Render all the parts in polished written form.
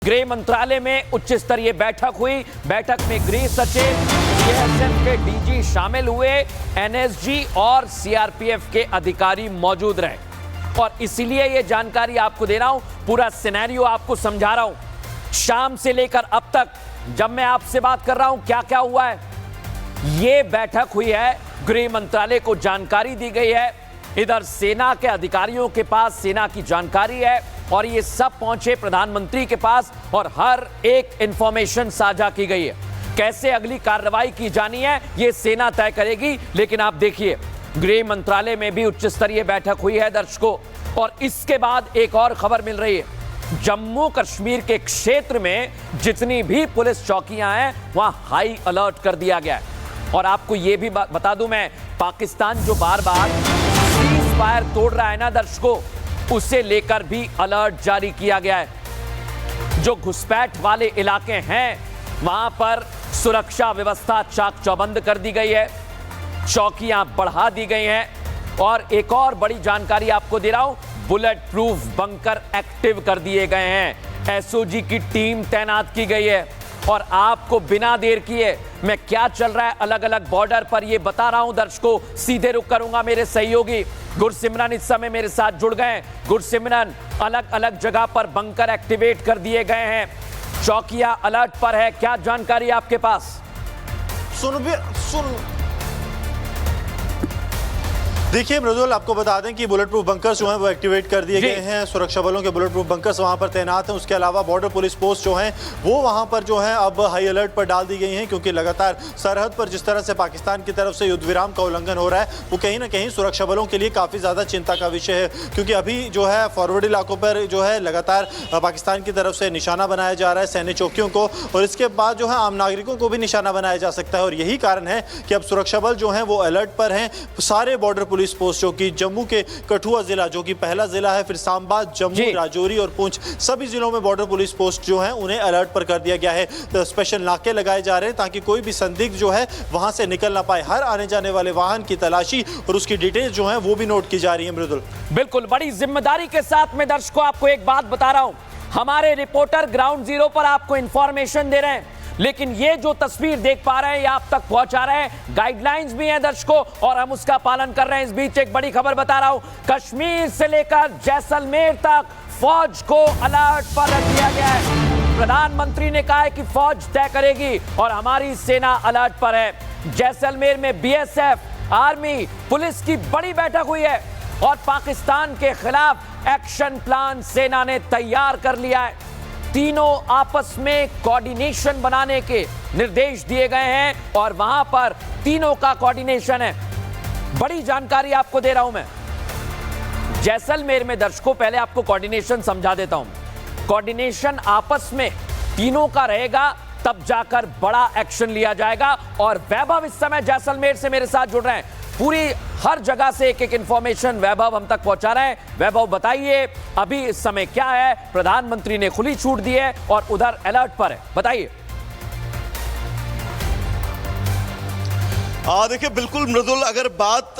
गृह मंत्रालय में उच्च स्तरीय बैठक हुई। बैठक में गृह सचिव, बीएसएफ के डीजी शामिल हुए, एनएसजी और सीआरपीएफ के अधिकारी मौजूद रहे और इसीलिए यह जानकारी आपको दे रहा हूं, पूरा सिनेरियो आपको समझा रहा हूं। शाम से लेकर अब तक जब मैं आपसे बात कर रहा हूं क्या क्या हुआ है, यह बैठक हुई है, गृह मंत्रालय को जानकारी दी गई है, इधर सेना के अधिकारियों के पास सेना की जानकारी है और ये सब पहुंचे प्रधानमंत्री के पास और हर एक इंफॉर्मेशन साझा की गई है। कैसे अगली कार्रवाई की जानी है ये सेना तय करेगी, लेकिन आप देखिए गृह मंत्रालय में भी उच्च स्तरीय बैठक हुई है दर्शकों। और इसके बाद एक और खबर मिल रही है, जम्मू कश्मीर के क्षेत्र में जितनी भी पुलिस चौकियां हैं वहां हाई अलर्ट कर दिया गया है। और आपको यह भी बता दूं मैं, पाकिस्तान जो बार बार सीज फायर तोड़ रहा है ना दर्शकों, उसे लेकर भी अलर्ट जारी किया गया है। जो घुसपैठ वाले इलाके हैं वहां पर सुरक्षा व्यवस्था चाक चौबंद कर दी गई है, चौकियां बढ़ा दी गई हैं और एक और बड़ी जानकारी आपको दे रहा हूं, बुलेट प्रूफ बंकर एक्टिव कर दिए गए हैं, एसओजी की टीम तैनात की गई है। और आपको बिना देर किए मैं क्या चल रहा है अलग अलग बॉर्डर पर ये बता रहा हूं दर्शकों। सीधे रुक करूंगा, मेरे सहयोगी गुरसिमरन इस समय मेरे साथ जुड़ गए हैं। गुरसिमरन, अलग अलग जगह पर बंकर एक्टिवेट कर दिए गए हैं, चौकियां अलर्ट पर है, क्या जानकारी आपके पास? देखिए मृदुल, आपको बता दें कि बुलेट प्रूफ बंकर्स जो हैं वो एक्टिवेट कर दिए गए हैं। सुरक्षा बलों के बुलेट प्रूफ बंकर्स वहां पर तैनात हैं। उसके अलावा बॉर्डर पुलिस पोस्ट जो हैं वो वहां पर जो है अब हाई अलर्ट पर डाल दी गई हैं, क्योंकि लगातार सरहद पर जिस तरह से पाकिस्तान की तरफ से युद्ध विराम का उल्लंघन हो रहा है वो कहीं ना कहीं सुरक्षा बलों के लिए काफ़ी ज़्यादा चिंता का विषय है। क्योंकि अभी जो है फॉरवर्ड इलाकों पर जो है लगातार पाकिस्तान की तरफ से निशाना बनाया जा रहा है सैन्य चौकियों को, और इसके बाद जो है आम नागरिकों को भी निशाना बनाया जा सकता है। और यही कारण है कि अब सुरक्षा बल जो हैं वो अलर्ट पर हैं। सारे बॉर्डर पुलिस पोस्ट जो कि जम्मू के कठुआ जिला जो कि पहला जिला है, फिर सांबा, जम्मू, राजौरी और पुंछ, सभी जिलों में बॉर्डर पुलिस पोस्ट जो हैं उन्हें अलर्ट पर कर दिया गया है। तो स्पेशल नाके लगाए जा रहे हैं ताकि कोई भी संदिग्ध जो है वहां से निकल ना पाए। हर आने जाने वाले वाहन की तलाशी और उसकी डिटेल्स जो है वो भी नोट की जा रही है। मृदुल, बिल्कुल बड़ी जिम्मेदारी के साथ में दर्शकों आपको एक बात बता रहा हूं, हमारे रिपोर्टर ग्राउंड जीरो पर आपको इंफॉर्मेशन दे रहे हैं, लेकिन ये जो तस्वीर देख पा रहे हैं ये आप तक पहुंचा रहे हैं, गाइडलाइंस भी हैं दर्शकों और हम उसका पालन कर रहे हैं। इस बीच एक बड़ी खबर बता रहा हूं, कश्मीर से लेकर जैसलमेर तक फौज को अलर्ट पर रख दिया गया है। प्रधानमंत्री ने कहा है कि फौज तय करेगी और हमारी सेना अलर्ट पर है। जैसलमेर में बीएसएफ, आर्मी, पुलिस की बड़ी बैठक हुई है और पाकिस्तान के खिलाफ एक्शन प्लान सेना ने तैयार कर लिया है। तीनों आपस में कोऑर्डिनेशन बनाने के निर्देश दिए गए हैं और वहां पर तीनों का कोऑर्डिनेशन है। बड़ी जानकारी आपको दे रहा हूं मैं जैसलमेर में दर्शकों, पहले आपको कोऑर्डिनेशन समझा देता हूं। कोऑर्डिनेशन आपस में तीनों का रहेगा, तब जाकर बड़ा एक्शन लिया जाएगा। और वैभव इस समय जैसलमेर से मेरे साथ जुड़ रहे हैं, पूरी हर जगह से एक एक इंफॉर्मेशन वैभव हम तक पहुंचा रहे हैं। वैभव बताइए अभी इस समय क्या है, प्रधानमंत्री ने खुली छूट दी है और उधर अलर्ट पर है, बताइए। देखिए बिल्कुल मृदुल, अगर बात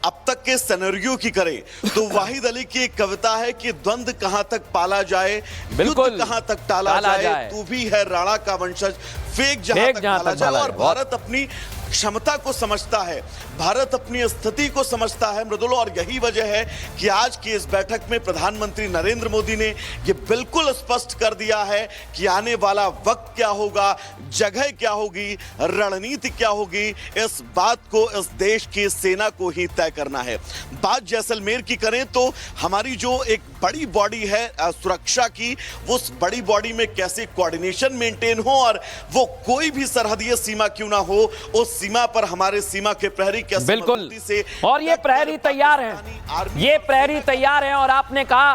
अब तक के सिनेरियो की करें तो वाहिद अली की एक कविता है कि द्वंद कहां तक पाला जाए, युद्ध कहां तक टाला जाए, तू भी है राणा का वंशज, फेक जहां तक पाला जाए। और भारत अपनी क्षमता को समझता है, भारत अपनी स्थिति को समझता है मृदुल, और यही वजह है कि आज की इस बैठक में प्रधानमंत्री नरेंद्र मोदी ने यह बिल्कुल स्पष्ट कर दिया है कि आने वाला वक्त क्या होगा, जगह क्या होगी, रणनीति क्या होगी, इस बात को इस देश की सेना को ही तय करना है। बात जैसलमेर की करें तो हमारी जो एक बड़ी बॉडी है सुरक्षा की, उस बड़ी बॉडी में कैसे कोऑर्डिनेशन मेंटेन हो और वो कोई भी सरहदीय सीमा क्यों ना हो, उस सीमा पर हमारे सीमा के प्रहरी कैसे बिल्कुल से, और ये प्रहरी तैयार हैं, ये प्रहरी तैयार हैं। और आपने कहा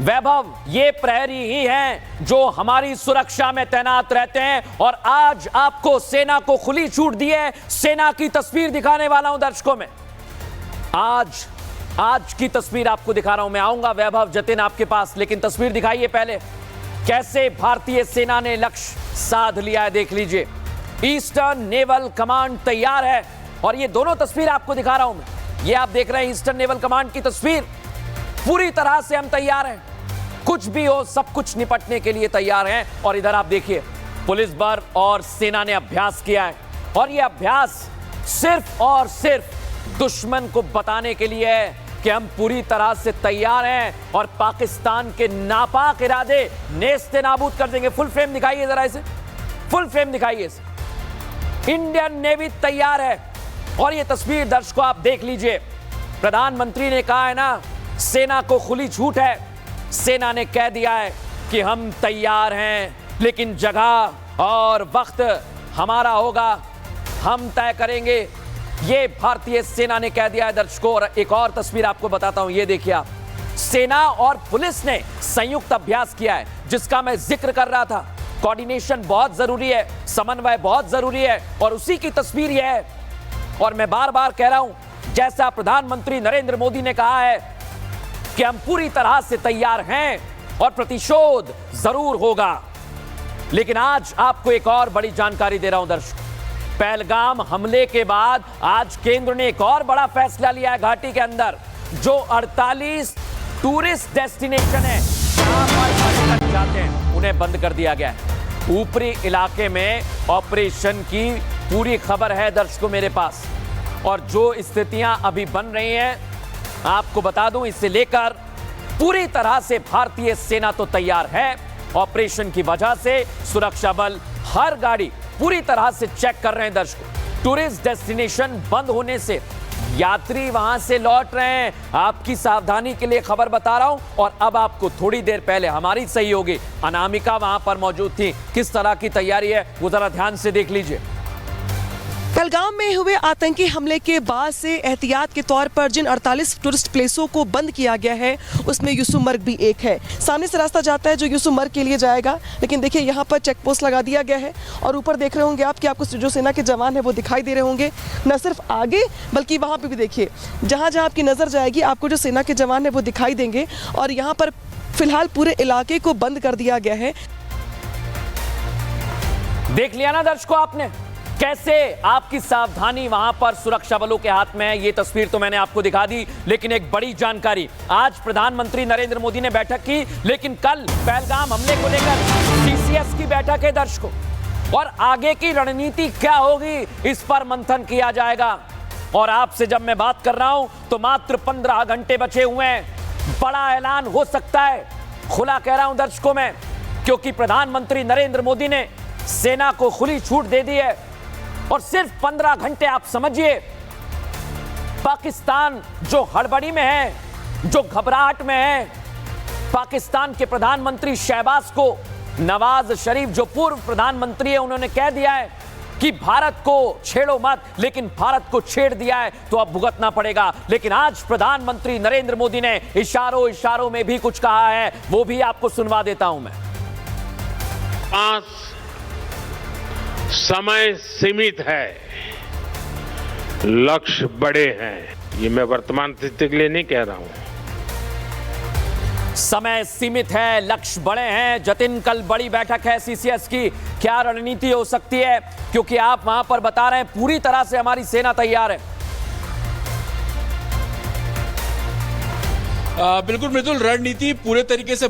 वैभव, ये प्रहरी ही हैं जो हमारी सुरक्षा में तैनात रहते हैं। और आज आपको सेना को खुली छूट दी है, सेना की तस्वीर दिखाने वाला हूं दर्शकों में। आज की तस्वीर आपको दिखा रहा हूं, मैं आऊंगा वैभव जतिन आपके पास, लेकिन तस्वीर दिखाइए पहले, कैसे भारतीय सेना ने लक्ष्य साध लिया है, देख लीजिए। ईस्टर्न नेवल कमांड तैयार है और ये दोनों तस्वीर आपको दिखा रहा हूं मैं, ये आप देख रहे हैं ईस्टर्न नेवल कमांड की तस्वीर। पूरी तरह से हम तैयार हैं, कुछ भी हो सब कुछ निपटने के लिए तैयार हैं। और इधर आप देखिए पुलिस बल और सेना ने अभ्यास किया है और यह अभ्यास सिर्फ और सिर्फ दुश्मन को बताने के लिए है कि हम पूरी तरह से तैयार हैं और पाकिस्तान के नापाक इरादे नेस्ते नाबूद कर देंगे। फुल फ्रेम दिखाइए जरा इसे, फुल फ्रेम दिखाइए इसे। इंडियन नेवी तैयार है और ये तस्वीर दर्शकों आप देख लीजिए। प्रधानमंत्री ने कहा है ना, सेना को खुली छूट है। सेना ने कह दिया है कि हम तैयार हैं, लेकिन जगह और वक्त हमारा होगा, हम तय करेंगे। ये भारतीय सेना ने कह दिया है दर्शकों। और एक और तस्वीर आपको बताता हूं, ये देखिए आप, सेना और पुलिस ने संयुक्त अभ्यास किया है जिसका मैं जिक्र कर रहा था। कोऑर्डिनेशन बहुत जरूरी है, समन्वय बहुत जरूरी है और उसी की तस्वीर यह है। और मैं बार बार कह रहा हूं, जैसा प्रधानमंत्री नरेंद्र मोदी ने कहा है कि हम पूरी तरह से तैयार हैं और प्रतिशोध जरूर होगा। लेकिन आज आपको एक और बड़ी जानकारी दे रहा हूं दर्शकों। पहलगाम हमले के बाद आज केंद्र ने एक और बड़ा फैसला लिया है। घाटी के अंदर जो 48 टूरिस्ट डेस्टिनेशन है जहां पर पर्यटक जाते हैं उन्हें बंद कर दिया गया है। ऊपरी इलाके में ऑपरेशन की पूरी खबर है दर्शकों मेरे पास। और जो स्थितियां अभी बन रही हैं आपको बता दूं, इससे लेकर पूरी तरह से भारतीय सेना तो तैयार है। ऑपरेशन की वजह से सुरक्षा बल हर गाड़ी पूरी तरह से चेक कर रहे हैं दर्शकों। टूरिस्ट डेस्टिनेशन बंद होने से यात्री वहां से लौट रहे हैं। आपकी सावधानी के लिए खबर बता रहा हूं। और अब आपको थोड़ी देर पहले हमारी सहयोगी अनामिका वहां पर मौजूद थी। किस तरह की तैयारी है वो जरा ध्यान से देख लीजिए। पहलगाम में हुए आतंकी हमले के बाद से एहतियात के तौर पर जिन 48 टूरिस्ट प्लेसों को बंद किया गया है उसमें यूसुमर्ग भी एक है। सामने से रास्ता जाता है जो यूसुमर्ग के लिए जाएगा, लेकिन देखिए यहाँ पर चेक पोस्ट लगा दिया गया है। और ऊपर देख रहे होंगे आप कि आपको जो सेना के जवान है वो दिखाई दे रहे होंगे, न सिर्फ आगे बल्कि वहाँ पे भी देखिए जहाँ जहाँ आपकी नज़र जाएगी आपको जो सेना के जवान है वो दिखाई देंगे। और यहाँ पर फिलहाल पूरे इलाके को बंद कर दिया गया है। देख लिया ना दर्शकों आपने कैसे आपकी सावधानी वहां पर सुरक्षा बलों के हाथ में है। ये तस्वीर तो मैंने आपको दिखा दी, लेकिन एक बड़ी जानकारी, आज प्रधानमंत्री नरेंद्र मोदी ने बैठक की, लेकिन कल पहलगाम हमले को लेकर सीसीएस की बैठक है दर्शकों। और आगे की रणनीति क्या होगी इस पर मंथन किया जाएगा। और आपसे जब मैं बात कर रहा हूं तो मात्र 15 घंटे बचे हुए हैं। बड़ा ऐलान हो सकता है, खुला कह रहा हूं दर्शकों में, क्योंकि प्रधानमंत्री नरेंद्र मोदी ने सेना को खुली छूट दे दी है। और सिर्फ 15 घंटे आप समझिए, पाकिस्तान जो हड़बड़ी में है, जो घबराहट में है, पाकिस्तान के प्रधानमंत्री शहबाज को नवाज शरीफ जो पूर्व प्रधानमंत्री है उन्होंने कह दिया है कि भारत को छेड़ो मत, लेकिन भारत को छेड़ दिया है तो अब भुगतना पड़ेगा। लेकिन आज प्रधानमंत्री नरेंद्र मोदी ने इशारों इशारों में भी कुछ कहा है, वो भी आपको सुनवा देता हूं मैं। समय सीमित है, लक्ष्य बड़े हैं। ये मैं वर्तमान स्थिति के लिए नहीं कह रहा हूं। समय सीमित है, लक्ष्य बड़े हैं। जतिन, कल बड़ी बैठक है सीसीएस की, क्या रणनीति हो सकती है? क्योंकि आप वहां पर बता रहे हैं पूरी तरह से हमारी सेना तैयार है। बिल्कुल मृदुल, रणनीति पूरे तरीके से